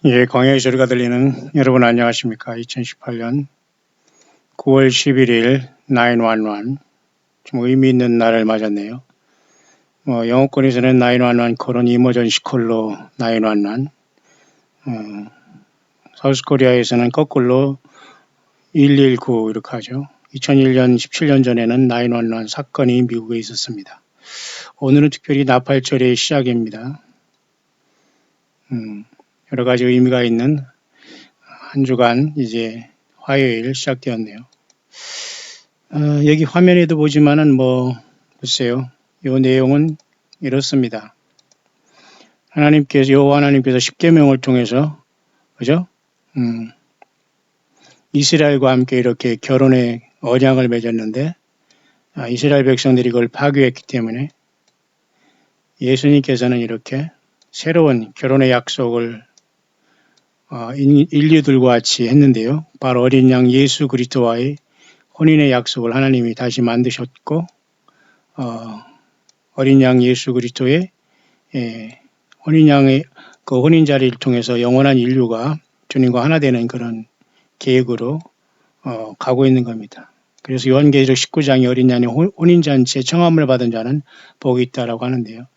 예, 광야의 소리가 들리는 여러분 안녕하십니까? 2018년 9월 11일 911 좀 의미 있는 날을 맞았네요. 영어권에서는 911 콜은 이머전시 콜로 911 사우스코리아에서는 거꾸로 119 이렇게 하죠. 2001년 17년 전에는 911 사건이 미국에 있었습니다. 오늘은 특별히 나팔절의 시작입니다. 여러 가지 의미가 있는 한 주간 이제 화요일 시작되었네요. 여기 화면에도 보지만은 글쎄요. 요 내용은 이렇습니다. 여호와 하나님께서 십계명을 통해서 그죠? 이스라엘과 함께 이렇게 결혼의 언약을 맺었는데 이스라엘 백성들이 그걸 파괴했기 때문에 예수님께서는 이렇게 새로운 결혼의 약속을 인류들과 같이 했는데요. 바로 어린 양 예수 그리스도와의 혼인의 약속을 하나님이 다시 만드셨고 어린 양 예수 그리스도의 혼인 양의 그 혼인 자리를 통해서 영원한 인류가 주님과 하나 되는 그런 계획으로 가고 있는 겁니다. 그래서 요한계시록 19장의 어린 양의 혼인 잔치에 청함을 받은 자는 복이 있다라고 하는데요.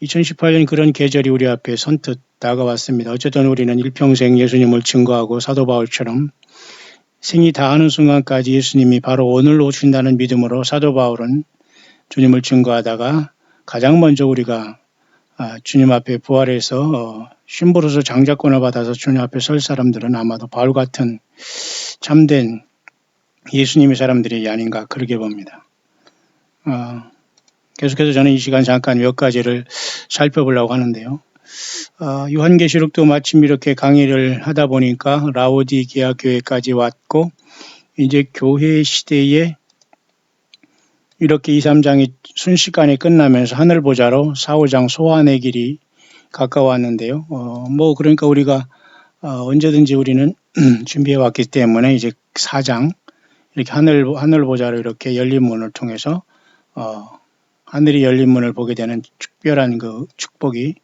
2018년 그런 계절이 우리 앞에 선뜻 다가왔습니다. 어쨌든 우리는 일평생 예수님을 증거하고 사도 바울처럼 생이 다하는 순간까지 예수님이 바로 오늘 오신다는 믿음으로 사도 바울은 주님을 증거하다가 가장 먼저 우리가 주님 앞에 부활해서 신부로서 장자권을 받아서 주님 앞에 설 사람들은 아마도 바울 같은 참된 예수님의 사람들이 아닌가 그렇게 봅니다. 계속해서 저는 이 시간 잠깐 몇 가지를 살펴보려고 하는데요. 요한계시록도 마침 이렇게 강의를 하다 보니까 라오디게아 교회까지 왔고 이제 교회 시대에 이렇게 2, 3장이 순식간에 끝나면서 하늘 보자로 4, 5장 소환의 길이 가까웠는데요. 그러니까 우리가 언제든지 우리는 준비해 왔기 때문에 이제 4장 이렇게 하늘 보자로 이렇게 열린 문을 통해서 하늘이 열린 문을 보게 되는 특별한 그 축복이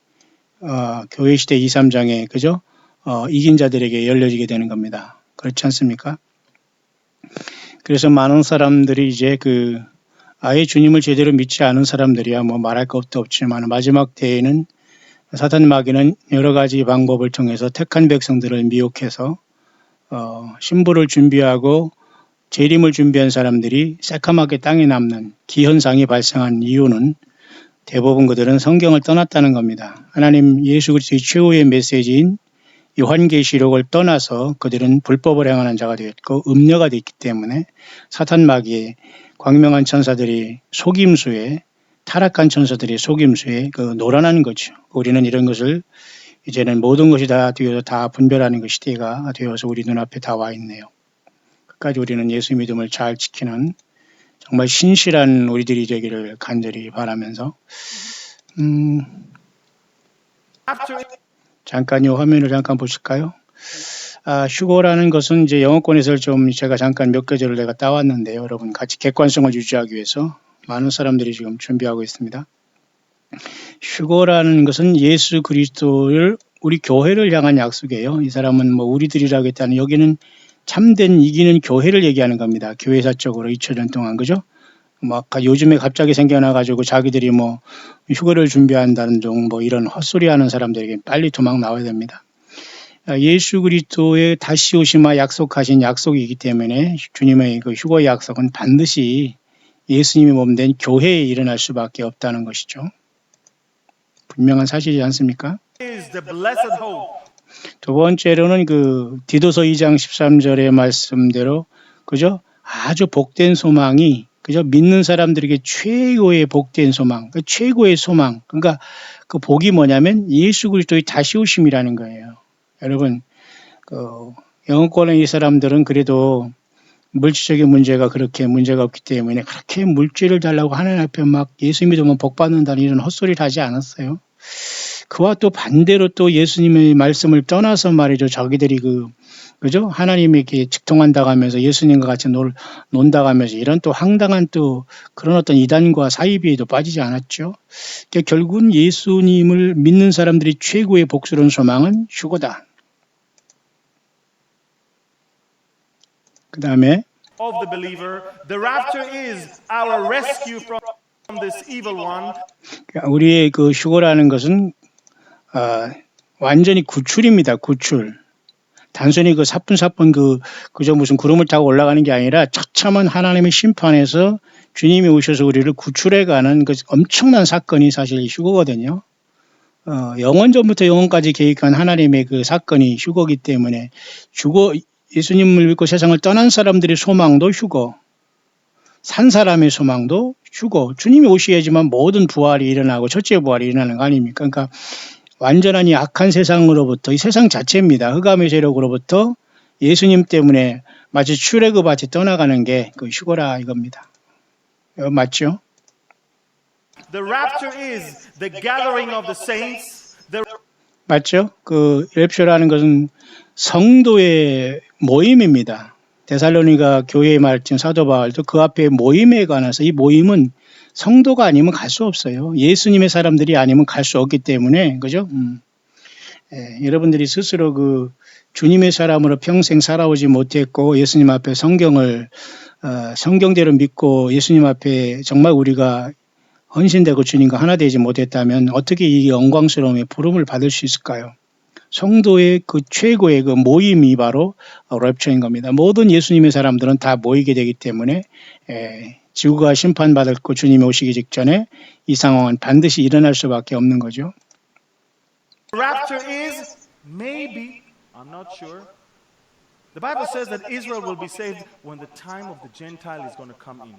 교회 시대 2, 3장에 그죠? 이긴 자들에게 열려지게 되는 겁니다. 그렇지 않습니까? 그래서 많은 사람들이 이제 아예 주님을 제대로 믿지 않은 사람들이야 말할 것도 없지만 마지막 때에는 사탄 마귀는 여러 가지 방법을 통해서 택한 백성들을 미혹해서 신부를 준비하고 재림을 준비한 사람들이 새카맣게 땅에 남는 기현상이 발생한 이유는 대부분 그들은 성경을 떠났다는 겁니다. 하나님 예수 그리스도의 최후의 메시지인 요한계시록을 떠나서 그들은 불법을 행하는 자가 되었고 음녀가 됐기 때문에 사탄 마귀의 광명한 천사들이 속임수에 타락한 천사들이 속임수에 놀아나는 거죠. 우리는 이런 것을 이제는 모든 것이 다 되어서 다 분별하는 그 시대가 되어서 우리 눈앞에 다 와 있네요. 끝까지 우리는 예수 믿음을 잘 지키는 정말 신실한 우리들이 되기를 간절히 바라면서 잠깐 이 화면을 잠깐 보실까요? 휴거라는 것은 이제 영어권에서 좀 제가 잠깐 몇 가지를 내가 따왔는데요. 여러분 같이 객관성을 유지하기 위해서 많은 사람들이 지금 준비하고 있습니다. 휴거라는 것은 예수 그리스도를 우리 교회를 향한 약속이에요. 이 사람은 우리들이라고 했다는 여기는 참된 이기는 교회를 얘기하는 겁니다. 교회사적으로 2000년 동안 그죠? 요즘에 갑자기 생겨나가지고 자기들이 휴거를 준비한다는 등 이런 헛소리 하는 사람들에게 빨리 도망 나와야 됩니다. 예수 그리스도의 다시 오심과 약속하신 약속이기 때문에 주님의 그 휴거의 약속은 반드시 예수님이 몸된 교회에 일어날 수밖에 없다는 것이죠. 분명한 사실이지 않습니까? 두 번째로는 디도서 2장 13절의 말씀대로 그죠? 아주 복된 소망이 그죠? 믿는 사람들에게 최고의 복된 소망, 최고의 소망. 그러니까 그 복이 뭐냐면 예수 그리스도의 다시 오심이라는 거예요. 여러분, 영어권의 이 사람들은 그래도 물질적인 문제가 그렇게 문제가 없기 때문에 그렇게 물질을 달라고 하나님 앞에 예수 믿으면 복 받는다는 이런 헛소리를 하지 않았어요. 그와 또 반대로 또 예수님의 말씀을 떠나서 말이죠. 자기들이 그죠? 하나님에게 직통한다고 하면서 예수님과 같이 논다고 하면서 이런 또 황당한 또 그런 어떤 이단과 사이비에도 빠지지 않았죠. 그러니까 결국은 예수님을 믿는 사람들이 최고의 복스러운 소망은 휴거다. 그 다음에 of the believer. The rapture is our rescue from this evil one. 우리의 그 휴거라는 것은 완전히 구출입니다. 구출. 단순히 그 사뿐사뿐 그저 무슨 구름을 타고 올라가는 게 아니라 처참한 하나님의 심판에서 주님이 오셔서 우리를 구출해가는 그 엄청난 사건이 사실 휴거거든요. 영원 전부터 영원까지 계획한 하나님의 그 사건이 휴거기 때문에 예수님을 믿고 세상을 떠난 사람들의 소망도 휴거, 산 사람의 소망도 휴거. 주님이 오셔야지만 모든 부활이 일어나고 첫째 부활이 일어나는 거 아닙니까? 그러니까 완전한 이 악한 세상으로부터 이 세상 자체입니다. 흑암의 세력으로부터 예수님 때문에 마치 출애굽같이 떠나가는 게 그 휴거라 이겁니다. 맞죠? The rapture is the gathering of the saints. 맞죠? 그 랩처라는 것은 성도의 모임입니다. 데살로니가 교회에 말했던 사도 바울도 그 앞에 모임에 관해서 이 모임은 성도가 아니면 갈 수 없어요. 예수님의 사람들이 아니면 갈 수 없기 때문에 그죠? 여러분들이 스스로 그 주님의 사람으로 평생 살아오지 못했고 예수님 앞에 성경대로 믿고 예수님 앞에 정말 우리가 헌신되고 주님과 하나 되지 못했다면 어떻게 이 영광스러움의 부름을 받을 수 있을까요? 성도의 그 최고의 그 모임이 바로 랩처인 겁니다. 모든 예수님의 사람들은 다 모이게 되기 때문에 지구가 심판받을 거 주님이 오시기 직전에 이 상황은 반드시 일어날 수밖에 없는 거죠. Rapture is maybe, I'm not sure. The Bible says that Israel will be saved when the time of the Gentile is going to come in.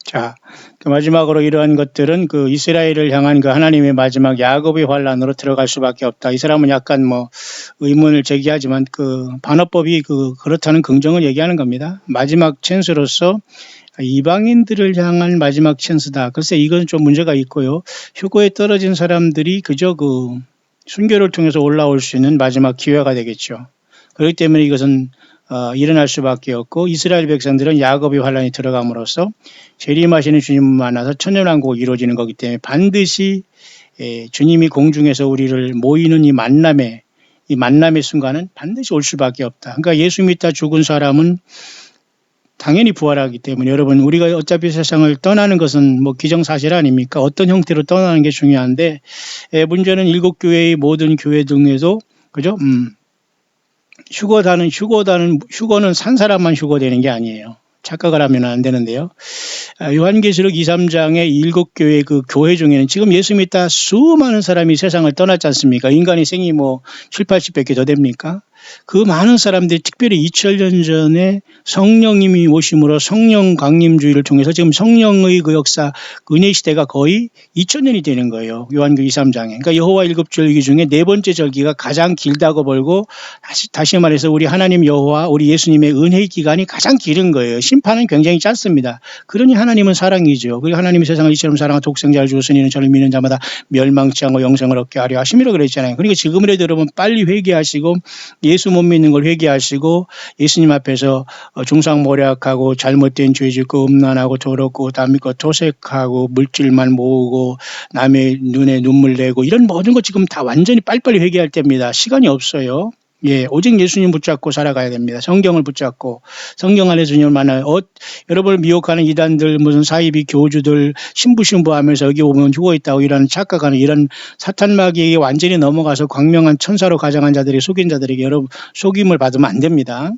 자, 그 마지막으로 이러한 것들은 그 이스라엘을 향한 그 하나님의 마지막 야곱의 환란으로 들어갈 수밖에 없다. 이 사람은 약간 의문을 제기하지만 그 반어법이 그렇다는 긍정을 얘기하는 겁니다. 마지막 찬스로서 이방인들을 향한 마지막 찬스다. 글쎄 이건 좀 문제가 있고요. 휴거에 떨어진 사람들이 그저 그 순교를 통해서 올라올 수 있는 마지막 기회가 되겠죠. 그렇기 때문에 이것은 일어날 수밖에 없고 이스라엘 백성들은 야곱의 환란이 들어감으로써 재림하시는 주님을 만나서 천년왕국이 이루어지는 거기 때문에 반드시 주님이 공중에서 우리를 모이는 이 만남의 순간은 반드시 올 수밖에 없다. 그러니까 예수 믿다 죽은 사람은 당연히 부활하기 때문에 여러분 우리가 어차피 세상을 떠나는 것은 기정사실 아닙니까? 어떤 형태로 떠나는 게 중요한데 문제는 일곱 교회의 모든 교회 등에도 그죠? 휴거는 산 사람만 휴거되는 게 아니에요. 착각을 하면 안 되는데요. 요한계시록 2, 3장의 일곱 교회 그 교회 중에는 지금 예수 믿다 수많은 사람이 세상을 떠났지 않습니까? 인간의 생이 7, 80밖에 더 됩니까? 그 많은 사람들이 특별히 2000년 전에 성령님이 오심으로 성령 강림주의를 통해서 지금 성령의 그 역사, 은혜 시대가 거의 2000년이 되는 거예요. 요한계시록 2, 3장에. 그러니까 여호와 일곱 절기 중에 네 번째 절기가 가장 길다고 벌고 다시 말해서 우리 하나님 여호와 우리 예수님의 은혜의 기간이 가장 길은 거예요. 심판은 굉장히 짧습니다. 그러니 하나님은 사랑이죠. 그리고 하나님이 세상을 이처럼 사랑한 독생자를 주었으니 이는 저를 믿는 자마다 멸망치 않고 영생을 얻게 하려 하심이라고 그랬잖아요. 그러니까 지금이라도 여러분 빨리 회개하시고 예수 못 믿는 걸 회개하시고 예수님 앞에서 중상모략하고 잘못된 죄 짓고 음란하고 더럽고 남의 것 토색하고 물질만 모으고 남의 눈에 눈물 내고 이런 모든 것 지금 다 완전히 빨리빨리 회개할 때입니다. 시간이 없어요. 오직 예수님 붙잡고 살아가야 됩니다. 성경을 붙잡고 성경 안에 주님을 만나요. 여러분을 미혹하는 이단들 무슨 사이비 교주들 신부하면서 여기 오면 휴거 있다고 이런 착각하는 이런 사탄마귀에게 완전히 넘어가서 광명한 천사로 가장한 자들이 속인 자들에게 여러분 속임을 받으면 안 됩니다.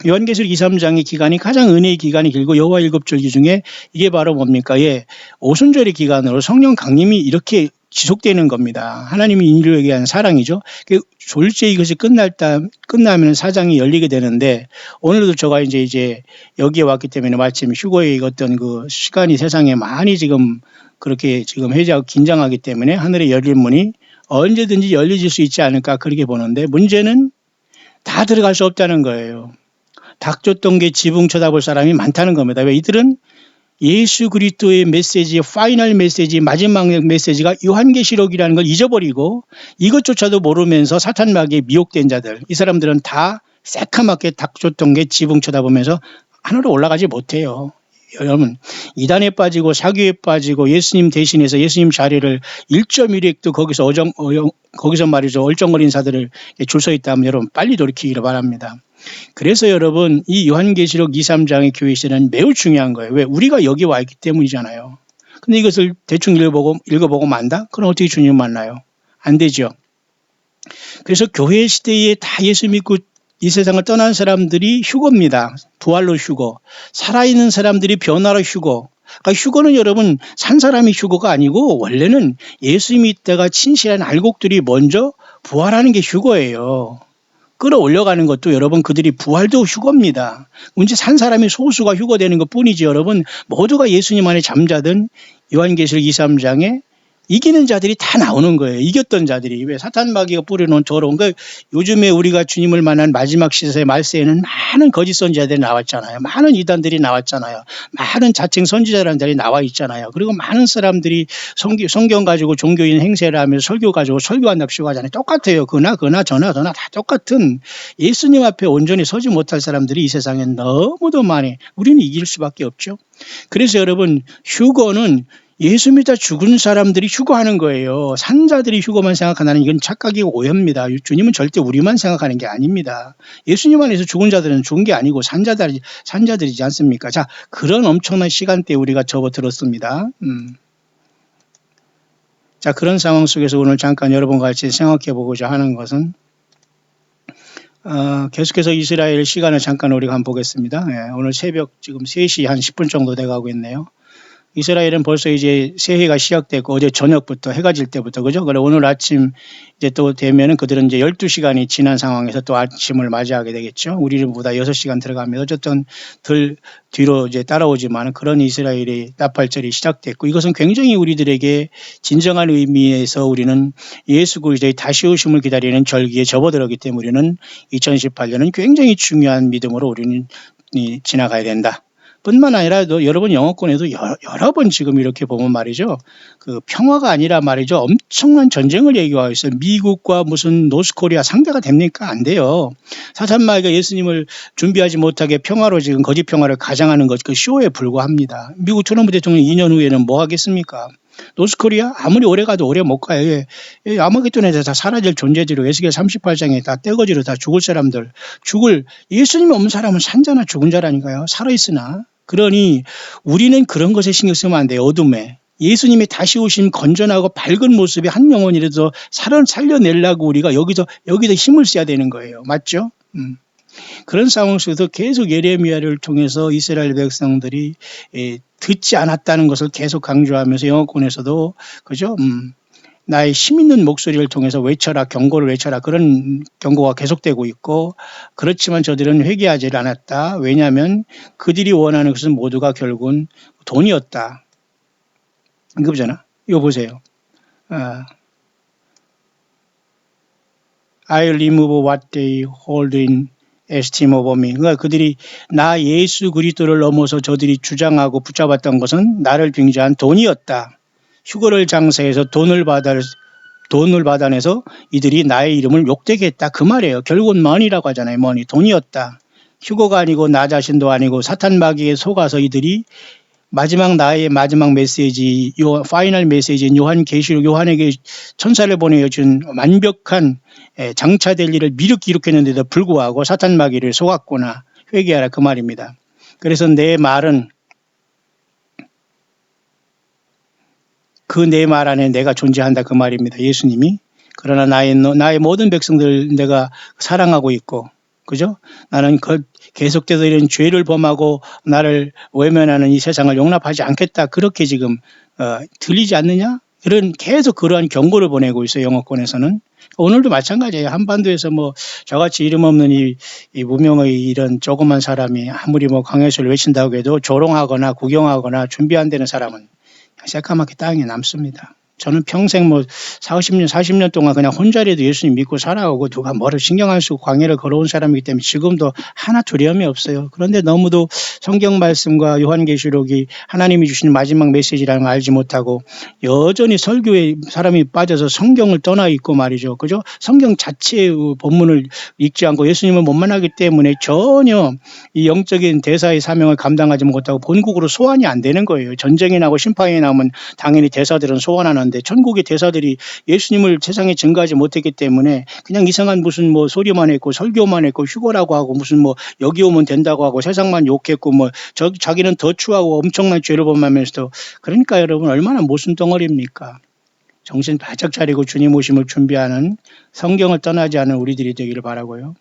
요한계시록 2, 3장의 기간이 가장 은혜의 기간이 길고 여호와 일곱 절기 중에 이게 바로 뭡니까? 오순절의 기간으로 성령 강림이 이렇게 지속되는 겁니다. 하나님이 인류에게 한 사랑이죠. 졸지에 이것이 끝나면 사장이 열리게 되는데 오늘도 제가 이제 여기에 왔기 때문에 마침 휴거의 어떤 그 시간이 세상에 많이 지금 그렇게 지금 회자하고 긴장하기 때문에 하늘에 열린 문이 언제든지 열려질 수 있지 않을까 그렇게 보는데 문제는 다 들어갈 수 없다는 거예요. 닥쳤던 게 지붕 쳐다볼 사람이 많다는 겁니다. 왜 이들은 예수 그리스도의 메시지, 파이널 메시지, 마지막 메시지가 요한계시록이라는 걸 잊어버리고 이것조차도 모르면서 사탄마귀에 미혹된 자들, 이 사람들은 다 새카맣게 닥쳤던 게 지붕 쳐다보면서 하늘로 올라가지 못해요. 여러분 이단에 빠지고 사기에 빠지고 예수님 대신해서 예수님 자리를 1.1획도 거기서 말이죠 얼쩡거린 사들을 줄 서 있다면 여러분 빨리 돌이키기를 바랍니다. 그래서 여러분 이 요한계시록 2, 3장의 교회 시대는 매우 중요한 거예요. 왜? 우리가 여기 와 있기 때문이잖아요. 근데 이것을 대충 읽어보고 만다? 그럼 어떻게 주님 만나요? 안 되죠. 그래서 교회 시대에 다 예수 믿고 이 세상을 떠난 사람들이 휴거입니다. 부활로 휴거. 살아있는 사람들이 변화로 휴거. 그러니까 휴거는 여러분 산 사람이 휴거가 아니고 원래는 예수 믿다가 진실한 알곡들이 먼저 부활하는 게 휴거예요. 끌어올려가는 것도 여러분 그들이 부활도 휴거입니다. 문제 산 사람이 소수가 휴거되는 것뿐이지 여러분 모두가 예수님 안에 잠자든 요한계시록 2, 3장에 이기는 자들이 다 나오는 거예요. 이겼던 자들이. 왜? 사탄 마귀가 뿌려놓은 더러운 거. 요즘에 우리가 주님을 만난 마지막 시대의 말세에는 많은 거짓 선지자들이 나왔잖아요. 많은 이단들이 나왔잖아요. 많은 자칭 선지자라는 자들이 나와 있잖아요. 그리고 많은 사람들이 성경 가지고 종교인 행세를 하면서 설교 가지고 설교한답시고 하잖아요. 똑같아요. 그나 저나 다 똑같은 예수님 앞에 온전히 서지 못할 사람들이 이 세상에 너무도 많이 우리는 이길 수밖에 없죠. 그래서 여러분 휴거는 예수 믿다 죽은 사람들이 휴거하는 거예요. 산자들이 휴거만 생각한다는 이건 착각이고 오해입니다. 주님은 절대 우리만 생각하는 게 아닙니다. 예수님 안에서 죽은 자들은 죽은 게 아니고 산자들이지 않습니까? 자, 그런 엄청난 시간대에 우리가 접어들었습니다. 자, 그런 상황 속에서 오늘 잠깐 여러분과 같이 생각해 보고자 하는 것은 계속해서 이스라엘 시간을 잠깐 우리가 한번 보겠습니다. 오늘 새벽 지금 3시 한 10분 정도 돼가고 있네요. 이스라엘은 벌써 이제 새해가 시작됐고 어제 저녁부터 해가 질 때부터 그죠? 그래 오늘 아침 이제 또 되면은 그들은 이제 12시간이 지난 상황에서 또 아침을 맞이하게 되겠죠. 우리보다 6시간 들어가면 어쨌든 덜 뒤로 이제 따라오지만 그런 이스라엘의 나팔절이 시작됐고 이것은 굉장히 우리들에게 진정한 의미에서 우리는 예수 그리스도의 다시 오심을 기다리는 절기에 접어들었기 때문에 우리는 2018년은 굉장히 중요한 믿음으로 우리는 지나가야 된다. 뿐만 아니라 여러분 영어권에도 여러 번 지금 이렇게 보면 말이죠. 그 평화가 아니라 말이죠. 엄청난 전쟁을 얘기하고 있어요. 미국과 무슨 노스코리아 상대가 됩니까? 안 돼요. 사탄 마귀가 예수님을 준비하지 못하게 평화로 지금 거짓 평화를 가장하는 것 그 쇼에 불과합니다. 미국 트럼프 대통령 2년 후에는 뭐 하겠습니까? 노스코리아 아무리 오래 가도 오래 못 가요. 아마겟돈에서 다 사라질 존재들로 에스겔 38장에 다 떼거지로 다 죽을 사람들 예수님 없는 사람은 산자나 죽은 자라니까요. 살아있으나 그러니 우리는 그런 것에 신경 쓰면 안 돼요. 어둠에. 예수님이 다시 오신 건전하고 밝은 모습의 한 영혼이라도 살려내려고 우리가 여기서 힘을 써야 되는 거예요. 맞죠? 그런 상황 속에서 계속 예레미야를 통해서 이스라엘 백성들이 듣지 않았다는 것을 계속 강조하면서 영어권에서도 그죠? 나의 힘 있는 목소리를 통해서 외쳐라, 경고를 외쳐라 그런 경고가 계속되고 있고 그렇지만 저들은 회개하지 않았다. 왜냐하면 그들이 원하는 것은 모두가 결국은 돈이었다. 이거 보잖아. 이거 보세요. I remove what they hold in esteem over me. 그러니까 그들이 나 예수 그리스도를 넘어서 저들이 주장하고 붙잡았던 것은 나를 빙자한 돈이었다. 휴거를 장사해서 돈을 받아내서 이들이 나의 이름을 욕되게 했다. 그 말이에요. 결국은 money라고 하잖아요. money. 돈이었다. 휴거가 아니고 나 자신도 아니고 사탄 마귀에 속아서 이들이 나의 마지막 메시지, 파이널 메시지인 요한계시록 요한에게 천사를 보내준 완벽한 장차될 일을 미륵 기록했는데도 불구하고 사탄 마귀를 속았구나. 회개하라 그 말입니다. 그래서 내 말은 내 말 안에 내가 존재한다 그 말입니다. 예수님이. 그러나 나의 모든 백성들 내가 사랑하고 있고, 그죠? 나는 계속돼서 이런 죄를 범하고 나를 외면하는 이 세상을 용납하지 않겠다. 그렇게 지금 들리지 않느냐? 계속 그러한 경고를 보내고 있어요. 영어권에서는. 오늘도 마찬가지예요. 한반도에서 뭐 저같이 이름 없는 이 무명의 이런 조그만 사람이 아무리 뭐 강요수를 외친다고 해도 조롱하거나 구경하거나 준비 안 되는 사람은 새까맣게 땅에 남습니다. 저는 평생 40년 동안 그냥 혼자라도 예수님 믿고 살아오고 누가 뭐를 신경 안 쓰고 광야를 걸어온 사람이기 때문에 지금도 하나 두려움이 없어요. 그런데 너무도 성경 말씀과 요한계시록이 하나님이 주신 마지막 메시지라는 걸 알지 못하고 여전히 설교에 사람이 빠져서 성경을 떠나 있고 말이죠. 그죠? 성경 자체의 본문을 읽지 않고 예수님을 못 만나기 때문에 전혀 이 영적인 대사의 사명을 감당하지 못하고 본국으로 소환이 안 되는 거예요. 전쟁이 나고 심판이 나면 당연히 대사들은 소환하는 무민한데 천국의 대사들이 예수님을 세상에 증거하지 못했기 때문에 그냥 이상한 무슨 뭐 소리만 했고 설교만 했고 휴거라고 하고 무슨 뭐 여기 오면 된다고 하고 세상만 욕했고 뭐 자기는 더 추하고 엄청난 죄를 범하면서도 그러니까 여러분 얼마나 모순 덩어리입니까? 정신 바짝 차리고 주님 오심을 준비하는 성경을 떠나지 않은 우리들이 되기를 바라고요.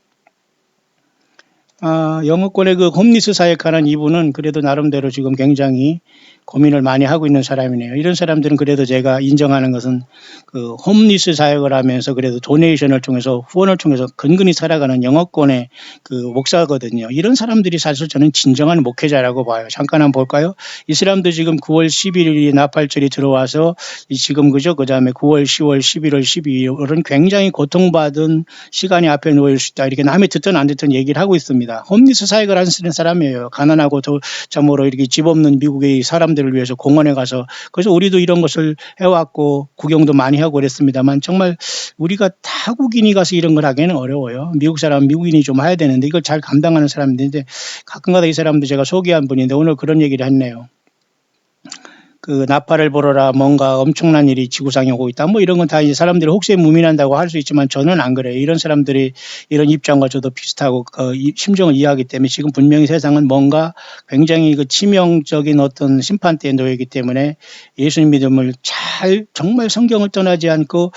영어권의 그 홈리스 사역하는 이분은 그래도 나름대로 지금 굉장히 고민을 많이 하고 있는 사람이네요. 이런 사람들은 그래도 제가 인정하는 것은 그 홈리스 사역을 하면서 그래도 도네이션을 통해서 후원을 통해서 근근히 살아가는 영어권의 그 목사거든요. 이런 사람들이 사실 저는 진정한 목회자라고 봐요. 잠깐 한번 볼까요? 이 사람도 지금 9월 11일이 나팔절이 들어와서 지금 그죠? 그 다음에 9월, 10월, 11월, 12월은 굉장히 고통받은 시간이 앞에 놓일 수 있다. 이렇게 남이 듣든 안 듣든 얘기를 하고 있습니다. 홈리스 사역을 하는 사람이에요. 가난하고 참으로 이렇게 집 없는 미국의 사람들을 위해서 공원에 가서 그래서 우리도 이런 것을 해왔고 구경도 많이 하고 그랬습니다만 정말 우리가 타국인이 가서 이런 걸 하기는 어려워요. 미국 사람 미국인이 좀 해야 되는데 이걸 잘 감당하는 사람인데 가끔가다 이 사람도 제가 소개한 분인데 오늘 그런 얘기를 했네요. 그 나팔을 불어라 뭔가 엄청난 일이 지구상에 오고 있다. 뭐 이런 건 다 이제 사람들이 혹시 무민한다고 할 수 있지만 저는 안 그래요. 이런 사람들이 이런 입장과 저도 비슷하고 심정을 이해하기 때문에 지금 분명히 세상은 뭔가 굉장히 그 치명적인 어떤 심판대에 놓이기 때문에 예수님 믿음을 잘 정말 성경을 떠나지 않고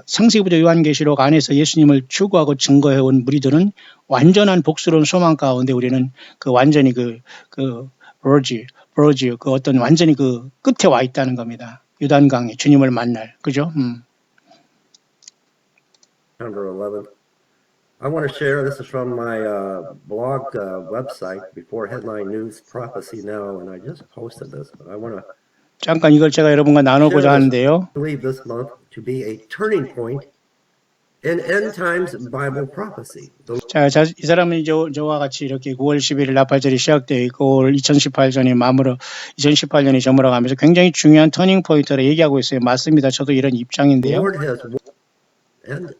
창세기부터 요한계시록 안에서 예수님을 추구하고 증거해온 무리들은 완전한 복스러운 소망 가운데 우리는 그 완전히 브로지 그 어떤 완전히 그 끝에 와 있다는 겁니다. 요단강에 주님을 만날 그죠? Number 11. I want to share, this is from my blog website, Before Headline News Prophecy Now, and I just posted this, but I want to 잠깐 이걸 제가 여러분과 나누고자 하는데요. believe this month to be a turning point in end times Bible prophecy. 자, 이 사람은 저와 같이 이렇게 9월 11일 나팔절이 시작되어 있고 2018년이 저물어가면서 굉장히 중요한 터닝 포인트를 얘기하고 있어요. 맞습니다. 저도 이런 입장인데요. Lord has and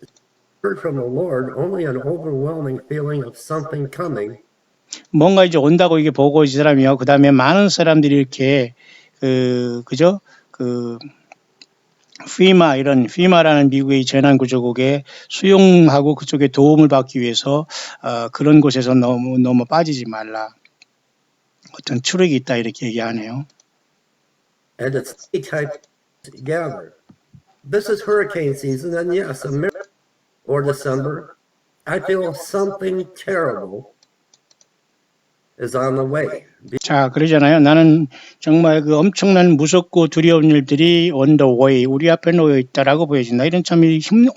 heard from the Lord only an overwhelming feeling of something coming. 뭔가 이제 온다고 이게 보고 이 사람이요. 그 다음에 많은 사람들이 이렇게 그죠? FEMA라는 미국의 재난구조국에 수용하고 그쪽에 도움을 받기 위해서 그런 곳에서 너무 빠지지 말라. 어떤 추력이 있다 이렇게 얘기하네요. And its type gather. This is hurricane season, and yes, America or December, I feel something terrible is on the way. 자, 그러잖아요. 나는 정말 그 엄청난 무섭고 두려운 일들이 on the way, 우리 앞에 놓여 있다라고 보여진다. 이런 참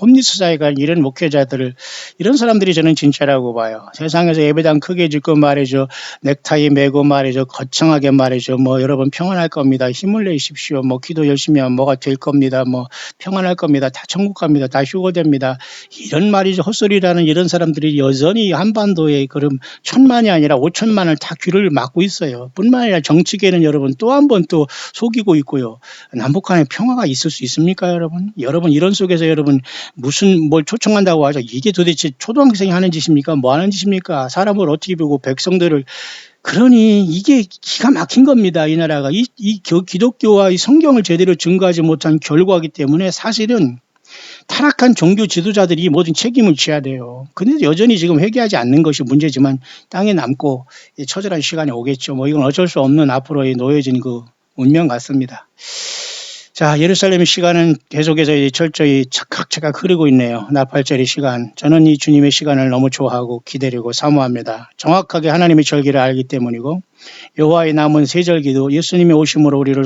홈리스 사회가 이런 목회자들을, 이런 사람들이 저는 진짜라고 봐요. 세상에서 예배당 크게 짓고 말이죠. 넥타이 메고 말이죠. 거창하게 말이죠. 뭐 여러분 평안할 겁니다. 힘을 내십시오. 뭐 기도 열심히 하면 뭐가 될 겁니다. 뭐 평안할 겁니다. 다 천국 갑니다. 다 휴거됩니다. 이런 말이죠. 헛소리라는 이런 사람들이 여전히 한반도에 그럼 1,000만이 아니라 5천만을 다 귀를 막고 있어요. 뿐만 아니라 정치계는 여러분 또 한 번 또 속이고 있고요. 남북한의 평화가 있을 수 있습니까, 여러분? 여러분 이런 속에서 여러분 무슨 뭘 초청한다고 하죠. 이게 도대체 초등학생이 하는 짓입니까? 뭐 하는 짓입니까? 사람을 어떻게 보고 백성들을 그러니 이게 기가 막힌 겁니다. 이 나라가 이 기독교와 이 성경을 제대로 증거하지 못한 결과이기 때문에 사실은 타락한 종교 지도자들이 이 모든 책임을 져야 돼요. 근데 여전히 지금 회개하지 않는 것이 문제지만 땅에 남고 처절한 시간이 오겠죠. 뭐 이건 어쩔 수 없는 앞으로의 놓여진 그 운명 같습니다. 자, 예루살렘의 시간은 계속해서 철저히 차각차각 흐르고 있네요. 나팔절의 시간. 저는 이 주님의 시간을 너무 좋아하고 기다리고 사모합니다. 정확하게 하나님의 절기를 알기 때문이고 여호와의 남은 세절기도 예수님의 오심으로 우리를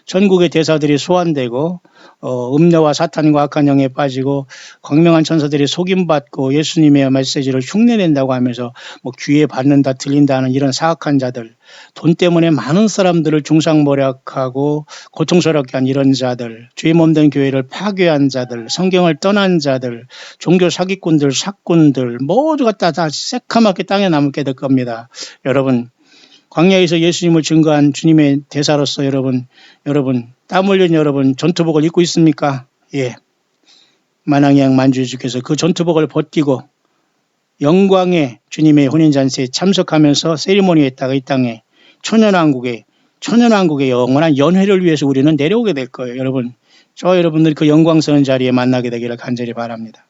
전국의 대사들이 소환되고 음녀와 사탄과 악한 영에 빠지고 광명한 천사들이 속임받고 예수님의 메시지를 흉내낸다고 하면서 뭐 귀에 받는다 들린다는 이런 사악한 자들, 돈 때문에 많은 사람들을 중상모략하고 고통스럽게 한 이런 자들, 죄 몸된 교회를 파괴한 자들, 성경을 떠난 자들, 종교 사기꾼들, 삭꾼들 모두가 다 새카맣게 땅에 남게 될 겁니다. 여러분 광야에서 예수님을 증거한 주님의 대사로서 여러분 땀 흘린 여러분 전투복을 입고 있습니까? 예. 만왕의 양 만주의 주께서 그 전투복을 벗기고 영광의 주님의 혼인잔치에 참석하면서 세리머니에 있다가 이 땅에 천연왕국의 영원한 연회를 위해서 우리는 내려오게 될 거예요. 여러분 저와 여러분들이 그 영광스러운 자리에 만나게 되기를 간절히 바랍니다.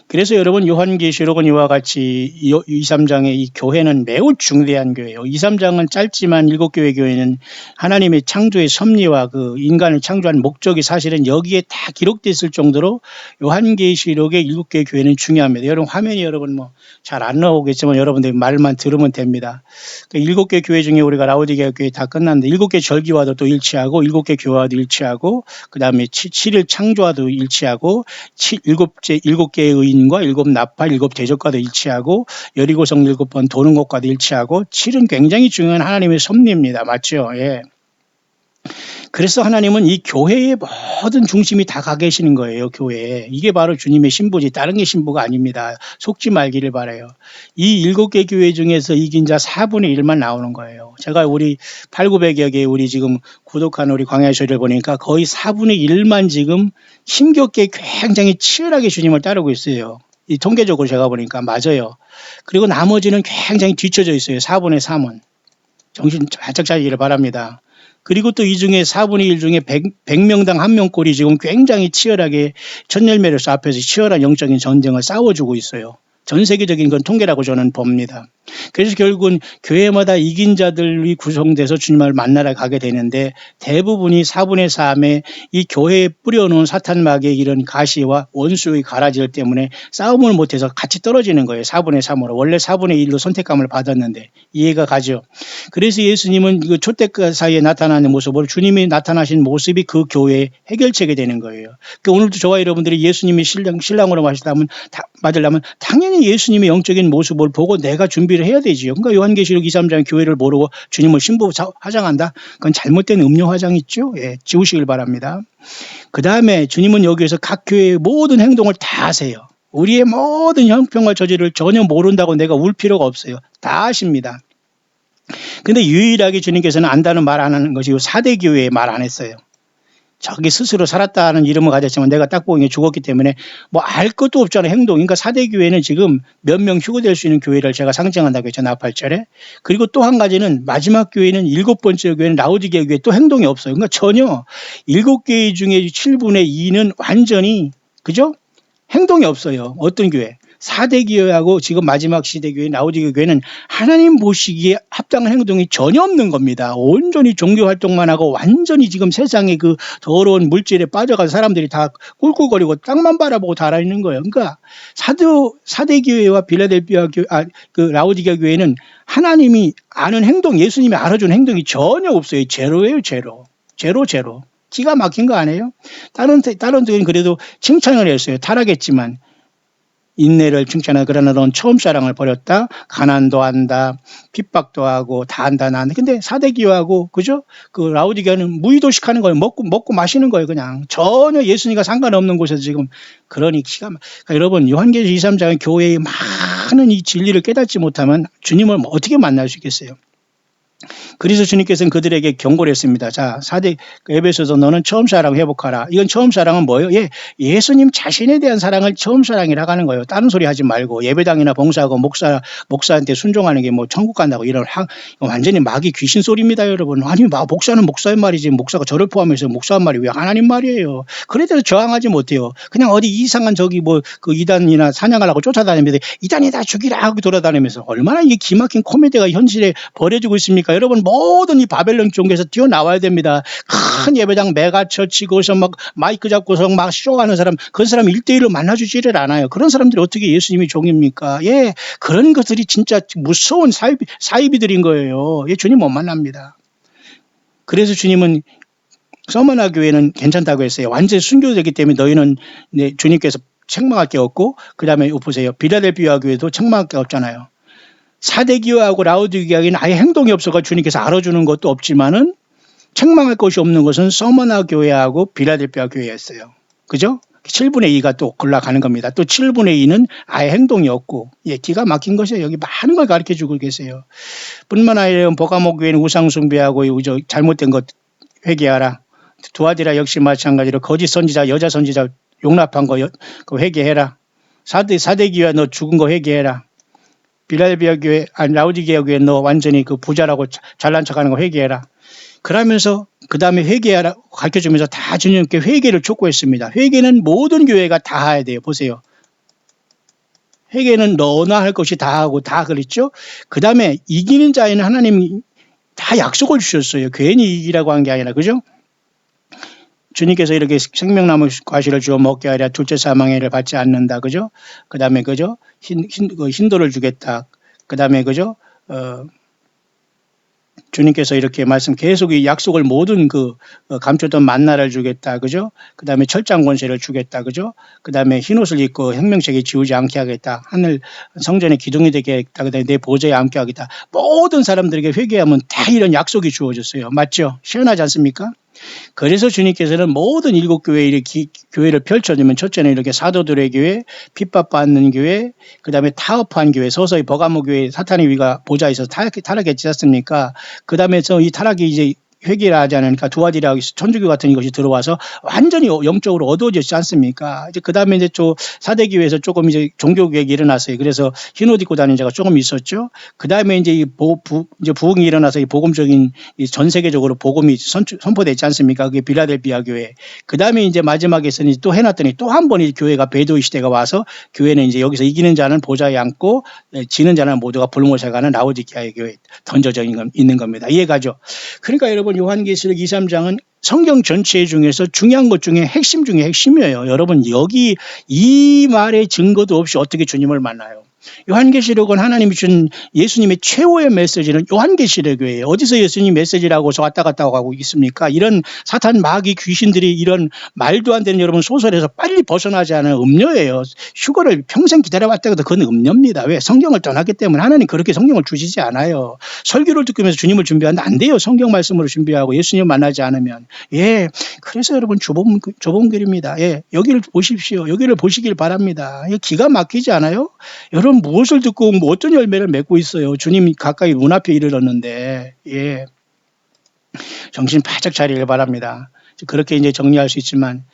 그래서 여러분 요한계시록은 이와 같이 2, 3장의 이 교회는 매우 중대한 교회예요. 2, 3장은 짧지만 7교회 교회는 하나님의 창조의 섭리와 그 인간을 창조한 목적이 사실은 여기에 다 기록됐을 정도로 요한계시록의 7교회 교회는 중요합니다. 여러분 화면이 여러분 뭐 잘 안 나오겠지만 여러분들 말만 들으면 됩니다. 그 7개 교회 중에 우리가 라오디게아 교회 다 끝났는데 7개 절기와도 또 일치하고 7개 교회와도 일치하고 그다음에 7일 창조와도 일치하고 7개의 의인과 7 나팔 7 대적과도 일치하고 여리고성 7번 도는 것과도 일치하고 7은 굉장히 중요한 하나님의 섭리입니다. 맞죠? 예. 그래서 하나님은 이 교회의 모든 중심이 다 가 계시는 거예요. 교회에. 이게 바로 주님의 신부지 다른 게 신부가 아닙니다. 속지 말기를 바라요. 이 7개 교회 중에서 이긴 자 4분의 1만 나오는 거예요. 제가 우리 8,900여 개 우리 지금 구독하는 우리 광야쇼를 보니까 거의 4분의 1만 지금 힘겹게 굉장히 치열하게 주님을 따르고 있어요. 이 통계적으로 제가 보니까 맞아요. 그리고 나머지는 굉장히 뒤쳐져 있어요. 4분의 3은. 정신 바짝 차리기를 바랍니다. 그리고 또 이 중에 4분의 1 중에 100명당 1명꼴이 지금 굉장히 치열하게 첫 열매를 앞에서 치열한 영적인 전쟁을 싸워주고 있어요. 전 세계적인 건 통계라고 저는 봅니다. 그래서 결국은 교회마다 이긴 자들이 구성돼서 주님을 만나러 가게 되는데 대부분이 4분의 3의 이 교회에 뿌려놓은 사탄마귀의 이런 가시와 원수의 가라질 때문에 싸움을 못해서 같이 떨어지는 거예요. 4분의 3으로. 원래 4분의 1로 선택감을 받았는데 이해가 가죠. 그래서 예수님은 그 초대가 사이에 나타나는 모습으로 주님이 나타나신 모습이 그 교회의 해결책이 되는 거예요. 그러니까 오늘도 저와 여러분들이 예수님이 신랑으로 맞으려면 당연히 예수님의 영적인 모습을 보고 내가 준비를 해야 되지요. 그러니까 요한계시록 2, 3장 교회를 모르고 주님을 신부 화장한다? 그건 잘못된 음료 화장 있죠? 예, 지우시길 바랍니다. 그 다음에 주님은 여기에서 각 교회의 모든 행동을 다 아세요. 우리의 모든 형평과 저지를 전혀 모른다고 내가 울 필요가 없어요. 다 아십니다. 근데 유일하게 주님께서는 안다는 말 안 하는 것이 4대 교회에 말 안 했어요. 자기 스스로 살았다는 이름을 가졌지만 내가 딱 보기에 죽었기 때문에 뭐 알 것도 없잖아요. 행동. 그러니까 4대 교회는 지금 몇 명 휴거될 수 있는 교회를 제가 상징한다고 했죠. 나팔절에. 그리고 또 한 가지는 마지막 교회는 7번째 교회는 라오디게아 교회 또 행동이 없어요. 그러니까 전혀 7개 중에 7분의 2는 완전히 그죠? 행동이 없어요. 어떤 교회? 4대 교회하고 지금 마지막 시대 교회 라오디게아 교회는 하나님 보시기에 합당한 행동이 전혀 없는 겁니다. 온전히 종교 활동만 하고 완전히 지금 세상의 그 더러운 물질에 빠져가서 사람들이 다 꿀꿀거리고 땅만 바라보고 달아있는 거예요. 그러니까 4대 교회와 빌라델피아 교회, 그 라오디게아 교회는 하나님이 아는 행동, 예수님이 알아주는 행동이 전혀 없어요. 제로예요, 제로. 제로. 기가 막힌 거 아니에요? 다른 교회는 그래도 칭찬을 했어요. 타락했지만. 인내를 칭찬하고 그러나 넌 처음 사랑을 버렸다. 가난도 한다. 핍박도 하고 다 한다. 근데 4대 교회하고 그죠? 그 라오디게아는 무의도식 하는 거예요. 먹고 마시는 거예요. 그냥 전혀 예수님과 상관없는 곳에서 지금 그러니 그러니까 여러분 요한계시록 2, 3장의 교회의 많은 이 진리를 깨닫지 못하면 주님을 어떻게 만날 수 있겠어요? 그래서 주님께서는 그들에게 경고를 했습니다. 자, 4대 에베소서 너는 처음 사랑 회복하라. 이건 처음 사랑은 뭐예요? 예수님 자신에 대한 사랑을 처음 사랑이라고 하는 거예요. 다른 소리 하지 말고 예배당이나 봉사하고 목사한테 순종하는 게 뭐 천국 간다고 이런 완전히 마귀 귀신 소리입니다, 여러분. 아니, 목사는 목사의 말이지 목사가 저를 포함해서 목사의 말이 왜 하나님 말이에요. 그래 대해서 저항하지 못해요. 그냥 어디 이상한 저기 뭐 그 이단이나 사냥하려고 쫓아다니면서 이단이다 죽이라 하고 돌아다니면서 얼마나 이게 기막힌 코미디가 현실에 벌어지고 있습니까? 여러분 모든 이 바벨론 종교에서 뛰어나와야 됩니다. 큰 예배당 메가처치 거기서 막 마이크 잡고서 막 쇼하는 사람 그런 사람 1대1로 만나주지를 않아요. 그런 사람들이 어떻게 예수님이 종입니까? 예, 그런 것들이 진짜 무서운 사이비들인 거예요. 예, 주님 못 만납니다. 그래서 주님은 서머나 교회는 괜찮다고 했어요. 완전히 순교되기 때문에 너희는 주님께서 책망할 게 없고 그 다음에 보세요. 빌라델피아 교회도 책망할 게 없잖아요. 4대 교회하고 라오디게아 교회는 아예 행동이 없어서 주님께서 알아주는 것도 없지만은 책망할 것이 없는 것은 서머나 교회하고 빌라델피아 교회였어요. 그죠? 7분의 2가 또 올라가는 겁니다. 또 7분의 2는 아예 행동이 없고, 예, 기가 막힌 것이에요. 여기 많은 걸 가르쳐 주고 계세요. 뿐만 아니라 버가모 교회는 우상숭배하고 잘못된 것 회개하라. 두아디라 역시 마찬가지로 거짓 선지자, 여자 선지자 용납한 거 회개해라. 4대 교회 너 죽은 거 회개해라. 빌라델비아 교회, 아니 라우디게아 교회 너 완전히 그 부자라고 잘난 척하는 거 회개해라. 그러면서 그 다음에 회개하라 가르쳐주면서 다 주님께 회개를 촉구했습니다. 회개는 모든 교회가 다 해야 돼요. 보세요. 회개는 너나 할 것이 다 하고 다 그랬죠. 그 다음에 이기는 자에는 하나님이 다 약속을 주셨어요. 괜히 이기라고 한 게 아니라, 그죠? 주님께서 이렇게 생명나무 과실을 주어 먹게 하랴 둘째 사망해를 받지 않는다, 그죠? 그 다음에, 그죠? 흰돌을 주겠다. 그 다음에, 그죠? 주님께서 이렇게 계속 이 약속을 모든 감추던 만나를 주겠다, 그죠? 그 다음에 철장 권세를 주겠다, 그죠? 그 다음에 흰옷을 입고 생명책에 지우지 않게 하겠다. 하늘 성전의 기둥이 되게 하겠다. 그 다음에 내 보좌에 앉게 하겠다. 모든 사람들에게 회개하면 다 이런 약속이 주어졌어요. 맞죠? 시원하지 않습니까? 그래서 주님께서는 모든 7교회 교회를 펼쳐주면 첫째는 이렇게 사도들의 교회, 핍박받는 교회, 그 다음에 타협한 교회, 서서히 버가모 교회 사탄의 위가 보좌에서 타락했지 않습니까? 그 다음에서 이 타락이 이제 회개를 하지 않으니까 두아디라 천주교 같은 이것이 들어와서 완전히 영적으로 어두워지지 않습니까? 이제 그 다음에 이제 또 사대교회에서 조금 이제 종교개혁이 일어났어요. 그래서 흰옷 입고 다니는 자가 조금 있었죠. 그 다음에 이제 이제 부흥이 일어나서 이 복음적인 전 세계적으로 복음이 선포되지 않습니까? 그게 빌라델비아 교회. 그 다음에 이제 마지막에서는 또 해놨더니 또 한 번 이 교회가 배도의 시대가 와서 교회는 이제 여기서 이기는 자는 보좌에 앉고 지는 자는 모두가 불못에 가는 라오디게아의 교회 던져져 있는 겁니다. 이해가죠? 그러니까 여러분 요한계시록 2, 3장은 성경 전체 중에서 중요한 것 중에 핵심 중에 핵심이에요. 여러분 여기 이 말의 증거도 없이 어떻게 주님을 만나요? 요한계시록은 하나님이 준 예수님의 최후의 메시지는 요한계시록이에요. 어디서 예수님 메시지라고서 왔다 갔다 하고 있습니까? 이런 사탄 마귀 귀신들이 이런 말도 안 되는 여러분 소설에서 빨리 벗어나지 않은 음료예요. 휴거를 평생 기다려왔다고도 그건 음료입니다. 왜? 성경을 떠났기 때문에 하나님 그렇게 성경을 주시지 않아요. 설교를 듣으면서 주님을 준비하는데 안 돼요. 성경 말씀으로 준비하고 예수님 만나지 않으면. 예. 그래서 여러분 좁은 길입니다. 예. 여기를 보십시오. 여기를 보시길 바랍니다. 기가 막히지 않아요? 여러분 무엇을 듣고 뭐 어떤 열매를 맺고 있어요. 주님이 가까이 눈앞에 이르렀는데, 예. 정신 바짝 차리길 바랍니다. 그렇게 이제 정리할 수 있지만,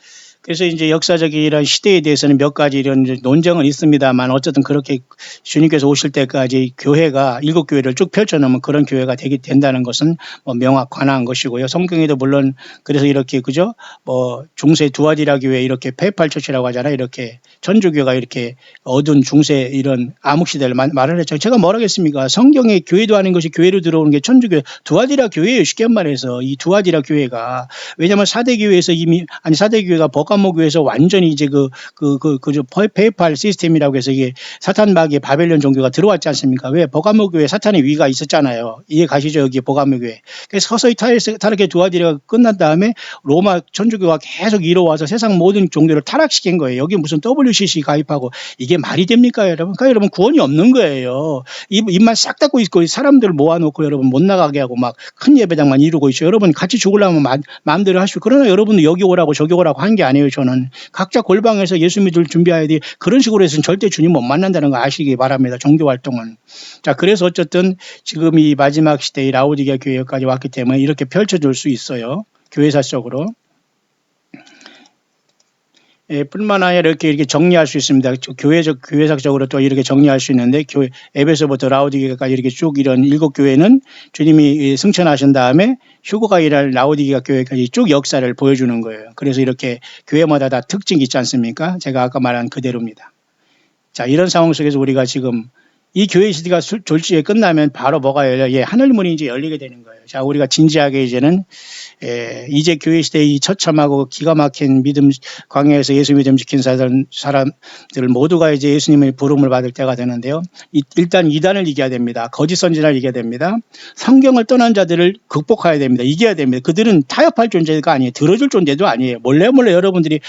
그래서 이제 역사적인 이런 시대에 대해서는 몇 가지 이런 논쟁은 있습니다만 어쨌든 그렇게 주님께서 오실 때까지 교회가 7교회를 쭉 펼쳐놓으면 그런 교회가 된다는 것은 뭐 관한 것이고요. 성경에도 물론 그래서 이렇게 그죠? 뭐 중세 두아디라 교회 이렇게 페팔처치라고 하잖아요. 이렇게 천주교가 이렇게 어두운 중세 이런 암흑시대를 말을 했죠. 제가 뭐라 하겠습니까? 성경에 교회도 아닌 것이 교회로 들어오는 게 천주교 두아디라 교회예요. 쉽게 말해서 이 두아디라 교회가 왜냐하면 사대교회에서 사대교회가 버가모교에서 완전히 이제 페이팔 시스템이라고 해서 이게 사탄 마귀의 바벨론 종교가 들어왔지 않습니까? 왜? 버가모교에 사탄의 위가 있었잖아요. 이해 가시죠? 여기 버가모교회. 그래서 서서히 타락의 두아디라가 끝난 다음에 로마 천주교가 계속 이뤄와서 세상 모든 종교를 타락시킨 거예요. 여기 무슨 WCC 가입하고 이게 말이 됩니까, 여러분? 그러니까 여러분 구원이 없는 거예요. 입만 싹 닫고 있고 사람들 모아놓고 여러분 못 나가게 하고 막 큰 예배당만 이루고 있어요. 여러분 같이 죽으려면 마음대로 하시고 그러나 여러분도 여기 오라고 저기 오라고 한 게 아니에요. 저는 각자 골방에서 예수 믿을 준비해야 돼. 그런 식으로 해서는 절대 주님 못 만난다는 거 아시기 바랍니다. 종교 활동은. 자, 그래서 어쨌든 지금 이 마지막 시대의 라오디게아 교회까지 왔기 때문에 이렇게 펼쳐줄 수 있어요. 교회사적으로. 예, 뿐만 아니라 이렇게 정리할 수 있습니다. 교회사적으로 또 이렇게 정리할 수 있는데, 에베소부터 라오디게아까지 이렇게 쭉 이런 7교회는 주님이 승천하신 다음에 휴거가 일할 라오디게아 교회까지 쭉 역사를 보여주는 거예요. 그래서 이렇게 교회마다 다 특징이 있지 않습니까? 제가 아까 말한 그대로입니다. 자, 이런 상황 속에서 우리가 지금 이 교회 시대가 졸지에 끝나면 바로 뭐가 열려? 예, 하늘문이 이제 열리게 되는 거예요. 자, 우리가 진지하게 이제는 이제 교회 시대의 이 처참하고 기가 막힌 믿음 광야에서 예수 믿음 지킨 사람들 모두가 이제 예수님의 부름을 받을 때가 되는데요. 일단 이단을 이겨야 됩니다. 거짓 선지자를 이겨야 됩니다. 성경을 떠난 자들을 극복해야 됩니다. 이겨야 됩니다. 그들은 타협할 존재가 아니에요. 들어줄 존재도 아니에요. 몰래 여러분들이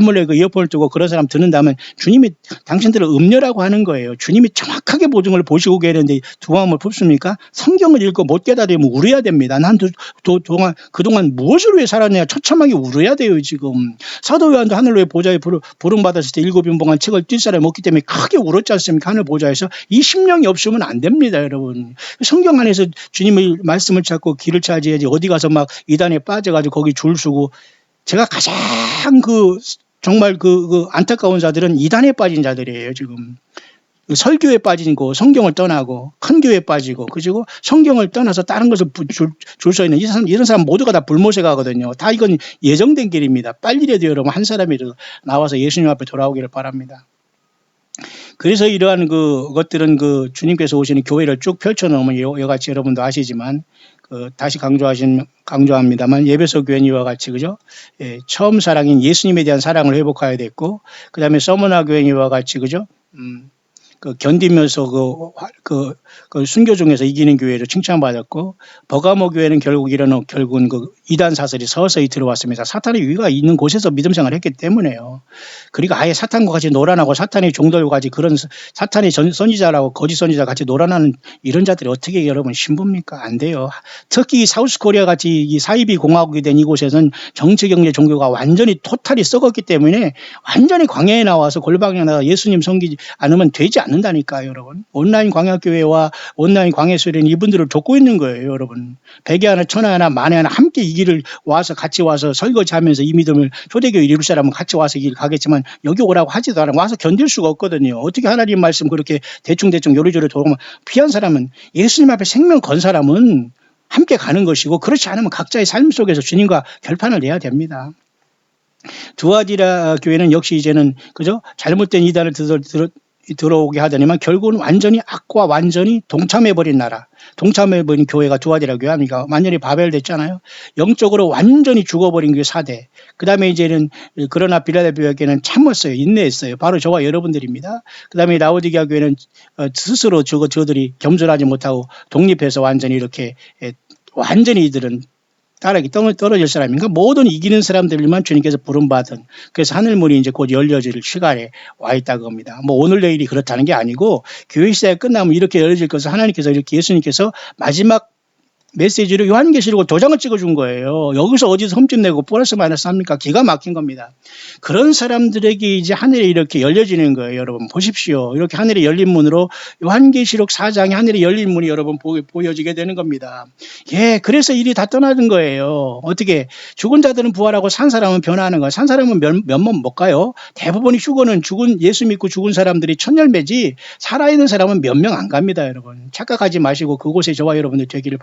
몰래 그 이어폰을 뜨고 그런 사람 듣는다면 주님이 당신들을 음녀라고 하는 거예요. 주님이 정확하게 보증을 보시고 계는데 두 마음을 품습니까? 성경을 읽고 못 깨달으면 울어야 됩니다. 난 그동안 무엇을 위해 살았냐 처참하게 울어야 돼요. 지금 사도 요한도 하늘로의 보좌에 부름받았을 때 7연봉한 책을 띨 사람이 없기 때문에 크게 울었지 않습니까? 하늘 보좌에서. 이 심령이 없으면 안 됩니다. 여러분 성경 안에서 주님의 말씀을 찾고 길을 찾아야지 어디 가서 막 이단에 빠져가지고 거기 줄 서고. 제가 가장 정말 안타까운 자들은 이단에 빠진 자들이에요. 지금 설교에 빠지고 성경을 떠나고 큰 교회에 빠지고 그리고 성경을 떠나서 다른 것을 줄 서 있는 이런 사람 모두가 다 불못에 가거든요. 다 이건 예정된 길입니다. 빨리라도 여러분 한 사람이라도 나와서 예수님 앞에 돌아오기를 바랍니다. 그래서 이러한 것들은 주님께서 오시는 교회를 쭉 펼쳐놓으면 이같이 여러분도 아시지만 다시 강조합니다만 예배소 교회는 이와 같이 그죠? 예, 처음 사랑인 예수님에 대한 사랑을 회복해야 됐고 그 다음에 서머나 교회는 이와 같이 그죠? 견디면서 순교 중에서 이기는 교회로 칭찬받았고 버가모 교회는 결국은 이단 사설이 서서히 들어왔습니다. 사탄의 유의가 있는 곳에서 믿음 생활을 했기 때문에요. 그러니까 아예 사탄과 같이 놀아나고 사탄의 종들과 같이 그런 사탄의 선지자라고 거짓 선지자 같이 놀아나는 이런 자들이 어떻게 여러분 신부입니까? 안 돼요. 특히 사우스 코리아 같이 이 사이비 공화국이 된 이곳에서는 정치, 경제, 종교가 완전히 토탈이 썩었기 때문에 완전히 광야에 나와서 골방에 나와 예수님 섬기지 않으면 되지 않는다니까요, 여러분. 온라인 광야교회와 온라인 광야수련 이분들을 돕고 있는 거예요, 여러분. 100에 하나, 1000에 하나, 만에 하나 함께 이 길을 같이 와서 설거지하면서 이 믿음을 초대교회 이룰 사람은 같이 와서 이 길 가겠지만 여기 오라고 하지도 않아. 와서 견딜 수가 없거든요. 어떻게 하나님 말씀 그렇게 대충 요리조리 돌아오면 피한 사람은 예수님 앞에 생명 건 사람은 함께 가는 것이고 그렇지 않으면 각자의 삶 속에서 주님과 결판을 내야 됩니다. 두아디라 교회는 역시 이제는 그죠? 잘못된 이단을 들어오게 하더니만 결국은 완전히 악과 완전히 동참해버린 나라, 동참해버린 교회가 두아디라 교회 아닙니까? 완전히 바벨됐잖아요. 영적으로 완전히 죽어버린 게 4대. 그 다음에 이제는 그러나 빌라델피아 교회는 참았어요. 인내했어요. 바로 저와 여러분들입니다. 그 다음에 라오디게아 교회는 스스로 저들이 겸손하지 못하고 독립해서 완전히 이렇게 완전히 이들은 따라기 떨어질 사람인가? 모든 이기는 사람들만 주님께서 부름받은 그래서 하늘문이 이제 곧 열려질 시간에 와 있다고 합니다. 뭐 오늘 내일이 그렇다는 게 아니고 교회 시대가 끝나면 이렇게 열려질 것을 하나님께서 이렇게 예수님께서 마지막 메시지로 요한계시록을 도장을 찍어준 거예요. 여기서 어디서 흠집 내고 플러스 마이너스 합니까? 기가 막힌 겁니다. 그런 사람들에게 이제 하늘이 이렇게 열려지는 거예요. 여러분 보십시오. 이렇게 하늘이 열린 문으로 요한계시록 4장에 하늘이 열린 문이 여러분 보여지게 되는 겁니다. 예, 그래서 일이 다 떠나는 거예요. 어떻게 죽은 자들은 부활하고 산 사람은 변화하는 거예요. 산 사람은 몇 번 못 가요. 대부분이 죽은 예수 믿고 죽은 사람들이 천열매지 살아있는 사람은 몇 명 안 갑니다. 여러분 착각하지 마시고 그곳에 저와 여러분들 되기를